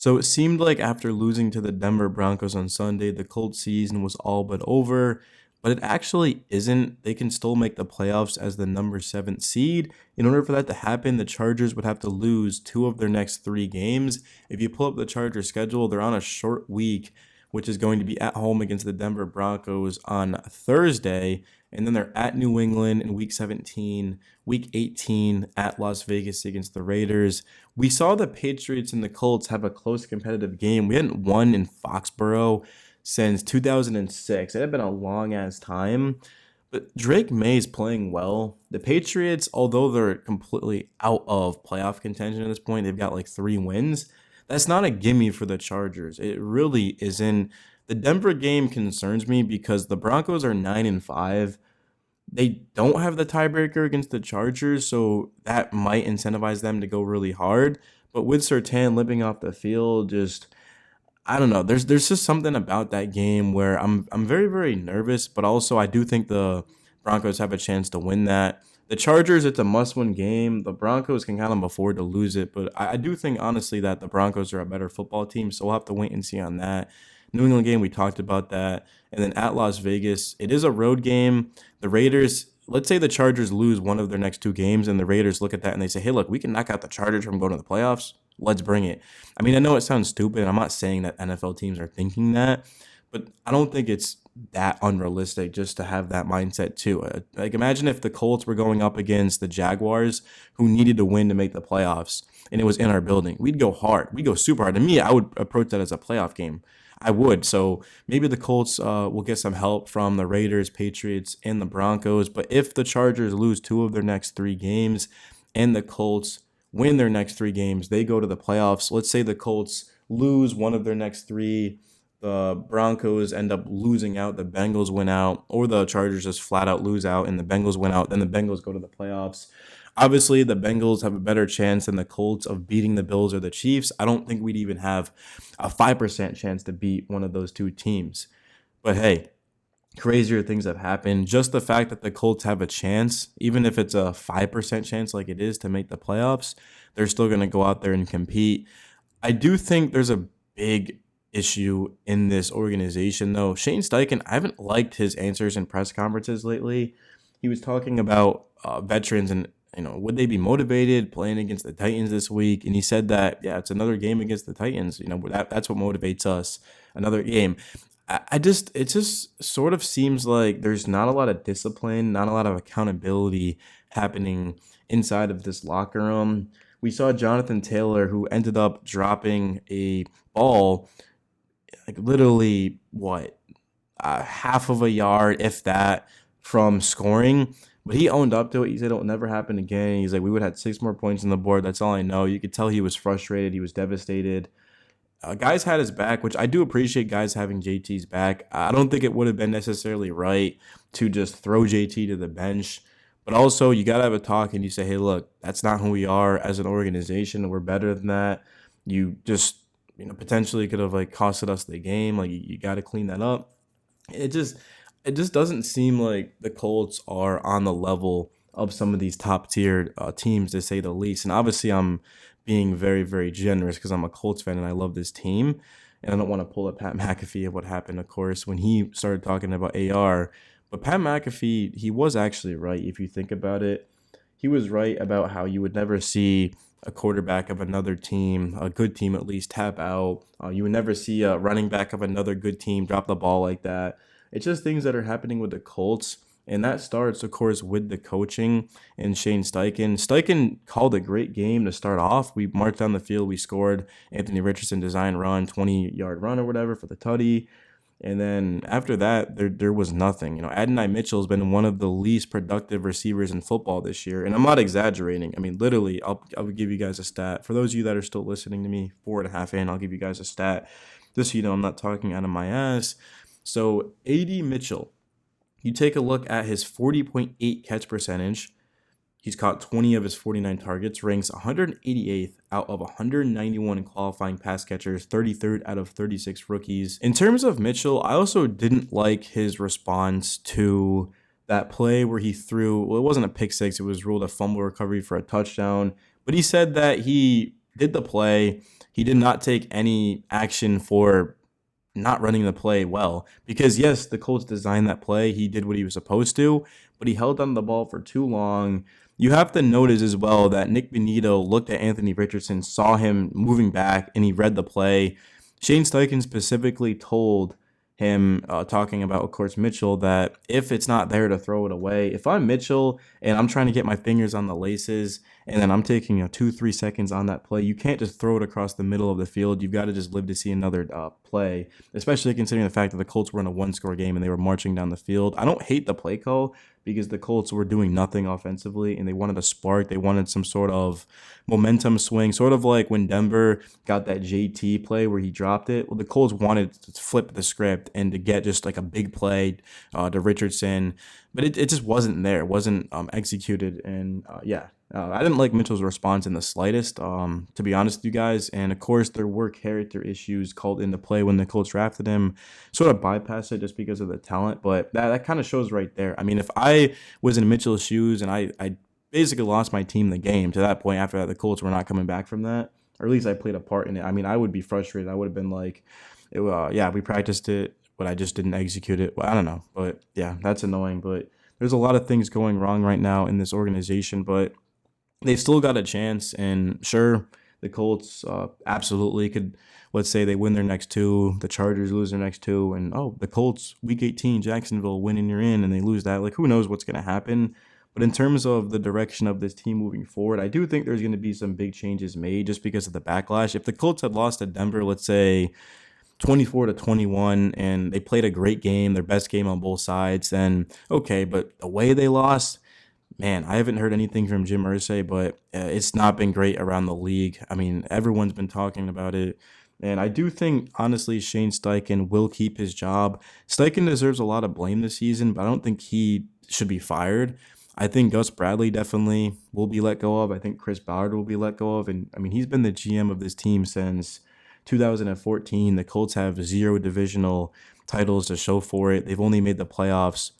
So it seemed like after losing to the Denver Broncos on Sunday, the Colts season was all but over, but it actually isn't. They can still make the playoffs as the number 7 seed. In order for that to happen, the Chargers would have to lose 2 of their next 3 games. If you pull up the Chargers schedule, they're on a short week, which is going to be at home against the Denver Broncos on Thursday, and then they're at New England in week 17, week 18 at Las Vegas against the Raiders. We saw the Patriots and the Colts have a close competitive game. We hadn't won in Foxborough since 2006. It had been a long ass time. But Drake May's playing well. The Patriots, although they're completely out of playoff contention at this point, they've got like 3 wins. That's not a gimme for the Chargers. It really isn't. The Denver game concerns me because the Broncos are 9-5. They don't have the tiebreaker against the Chargers, so that might incentivize them to go really hard. But with Sertan limping off the field, just I don't know. There's just something about that game where I'm very very nervous, but also I do think the Broncos have a chance to win that. The Chargers, it's a must-win game. The Broncos can kind of afford to lose it, but I do think honestly that the Broncos are a better football team, so we'll have to wait and see on that. New England game, we talked about that, and then at Las Vegas, it is a road game. The Raiders, let's say the Chargers lose one of their next 2 games, and the Raiders look at that and they say, "Hey, look, we can knock out the Chargers from going to the playoffs. Let's bring it." I mean, I know it sounds stupid. I'm not saying that NFL teams are thinking that, but I don't think it's that unrealistic just to have that mindset too. Like imagine if the Colts were going up against the Jaguars who needed to win to make the playoffs and it was in our building. We'd go hard. We'd go super hard. To me, I would approach that as a playoff game. I would. So maybe the Colts will get some help from the Raiders, Patriots, and the Broncos. But if the Chargers lose 2 of their next 3 games and the Colts win their next 3 games, they go to the playoffs. Let's say the Colts lose one of their next 3, the Broncos end up losing out, the Bengals win out, or the Chargers just flat out lose out and the Bengals win out, then the Bengals go to the playoffs. Obviously, the Bengals have a better chance than the Colts of beating the Bills or the Chiefs. I don't think we'd even have a 5% chance to beat one of those 2 teams. But hey, crazier things have happened. Just the fact that the Colts have a chance, even if it's a 5% chance like it is to make the playoffs, they're still going to go out there and compete. I do think there's a big issue in this organization, though. Shane Steichen, I haven't liked his answers in press conferences lately. He was talking about veterans and would they be motivated playing against the Titans this week? And he said that yeah, it's another game against the Titans. That's what motivates us. Another game. It just sort of seems like there's not a lot of discipline, not a lot of accountability happening inside of this locker room. We saw Jonathan Taylor, who ended up dropping a ball like literally what half of a yard, if that, from scoring. But he owned up to it. He said it'll never happen again. He's like, we would have had 6 more points on the board. That's all I know. You could tell he was frustrated. He was devastated. Guys had his back, which I do appreciate guys having JT's back. I don't think it would have been necessarily right to just throw JT to the bench. But also, you got to have a talk and you say, hey, look, that's not who we are as an organization. We're better than that. You just, potentially could have like costed us the game. Like you got to clean that up. It just doesn't seem like the Colts are on the level of some of these top tier teams, to say the least. And obviously, I'm being very, very generous because I'm a Colts fan and I love this team. And I don't want to pull up Pat McAfee of what happened, of course, when he started talking about AR. But Pat McAfee, he was actually right if you think about it. He was right about how you would never see a quarterback of another team, a good team at least, tap out. You would never see a running back of another good team drop the ball like that. It's just things that are happening with the Colts. And that starts, of course, with the coaching and Shane Steichen. Steichen called a great game to start off. We marched down the field. We scored. Anthony Richardson design run, 20-yard run or whatever for the tutty. And then after that, there was nothing. Adonai Mitchell has been one of the least productive receivers in football this year. And I'm not exaggerating. I mean, literally, I'll give you guys a stat. For those of you that are still listening to me, 4.5 in, I'll give you guys a stat. Just so you know, I'm not talking out of my ass. So A.D. Mitchell, you take a look at his 40.8 catch percentage. He's caught 20 of his 49 targets, ranks 188th out of 191 qualifying pass catchers, 33rd out of 36 rookies. In terms of Mitchell, I also didn't like his response to that play where he threw, well, it wasn't a pick six, it was ruled a fumble recovery for a touchdown. But he said that he did the play. He did not take any action for not running the play well. Because yes, the Colts designed that play. He did what he was supposed to, but he held on the ball for too long. You have to notice as well that Nick Benito looked at Anthony Richardson, saw him moving back, and he read the play. Shane Steichen specifically told him, talking about, of course, Mitchell, that if it's not there to throw it away, if I'm Mitchell and I'm trying to get my fingers on the laces and then I'm taking 2-3 seconds on that play, you can't just throw it across the middle of the field. You've got to just live to see another play, especially considering the fact that the Colts were in a one-score game and they were marching down the field. I don't hate the play call because the Colts were doing nothing offensively and they wanted a spark. They wanted some sort of momentum swing, sort of like when Denver got that JT play where he dropped it. Well, the Colts wanted to flip the script and to get just like a big play to Richardson, but it just wasn't there. It wasn't executed. And I didn't like Mitchell's response in the slightest, to be honest with you guys. And of course, there were character issues called into play when the Colts drafted him. Sort of bypassed it just because of the talent, but that kind of shows right there. I mean, if I was in Mitchell's shoes and I basically lost my team the game to that point, after that, the Colts were not coming back from that, or at least I played a part in it. I mean, I would be frustrated. I would have been like, we practiced it, but I just didn't execute it. Well, I don't know, but yeah, that's annoying. But there's a lot of things going wrong right now in this organization, but they've still got a chance. And sure, the Colts absolutely could, let's say they win their next two, the Chargers lose their next two, and the Colts, week 18, Jacksonville, win and you're in, and they lose that. Like, who knows what's going to happen? But in terms of the direction of this team moving forward, I do think there's going to be some big changes made just because of the backlash. If the Colts had lost to Denver, let's say 24-21, and they played a great game, their best game on both sides, then okay. But the way they lost, man, I haven't heard anything from Jim Irsay, but it's not been great around the league. I mean, everyone's been talking about it. And I do think, honestly, Shane Steichen will keep his job. Steichen deserves a lot of blame this season, but I don't think he should be fired. I think Gus Bradley definitely will be let go of. I think Chris Ballard will be let go of. And I mean, he's been the GM of this team since 2014. The Colts have 0 divisional titles to show for it. They've only made the playoffs,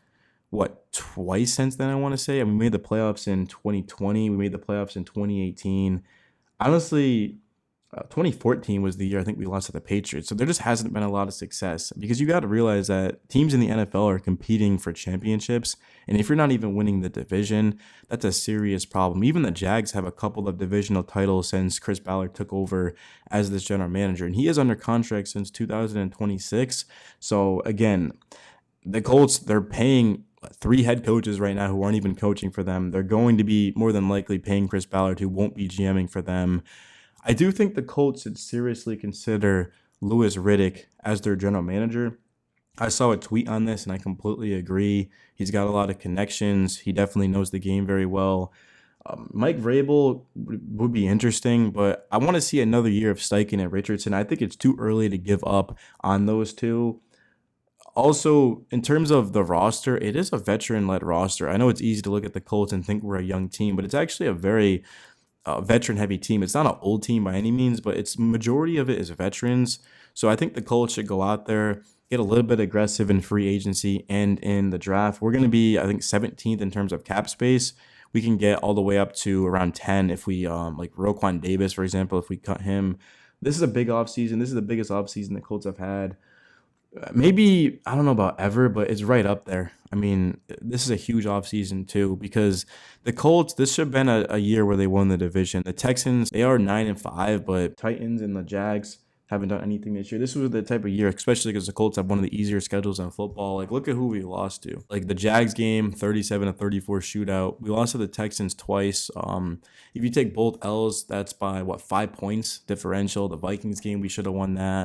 twice since then, I want to say. I mean, we made the playoffs in 2020. We made the playoffs in 2018. Honestly, 2014 was the year I think we lost to the Patriots. So there just hasn't been a lot of success because you got to realize that teams in the NFL are competing for championships. And if you're not even winning the division, that's a serious problem. Even the Jags have a couple of divisional titles since Chris Ballard took over as this general manager. And he is under contract since 2026. So again, the Colts, they're paying 3 head coaches right now who aren't even coaching for them. They're going to be more than likely paying Chris Ballard, who won't be GMing for them. I do think the Colts should seriously consider Louis Riddick as their general manager. I saw a tweet on this, and I completely agree. He's got a lot of connections. He definitely knows the game very well. Mike Vrabel would be interesting, but I want to see another year of Steichen and Richardson. I think it's too early to give up on those two. Also, in terms of the roster, it is a veteran-led roster. I know it's easy to look at the Colts and think we're a young team, but it's actually a very veteran-heavy team. It's not an old team by any means, but its majority of it is veterans. So I think the Colts should go out there, get a little bit aggressive in free agency and in the draft. We're going to be, I think, 17th in terms of cap space. We can get all the way up to around 10 if we, like Roquan Davis, for example, if we cut him. This is a big offseason. This is the biggest offseason the Colts have had. Maybe, I don't know about ever, but it's right up there. I mean, this is a huge offseason too, because the Colts, this should have been a year where they won the division. The Texans, they are 9-5, but Titans and the Jags haven't done anything this year. This was the type of year, especially because the Colts have one of the easier schedules in football. Like, look at who we lost to. Like the Jags game, 37-34 shootout. We lost to the Texans twice. If you take both L's, that's by 5 points differential. The Vikings game, we should have won that.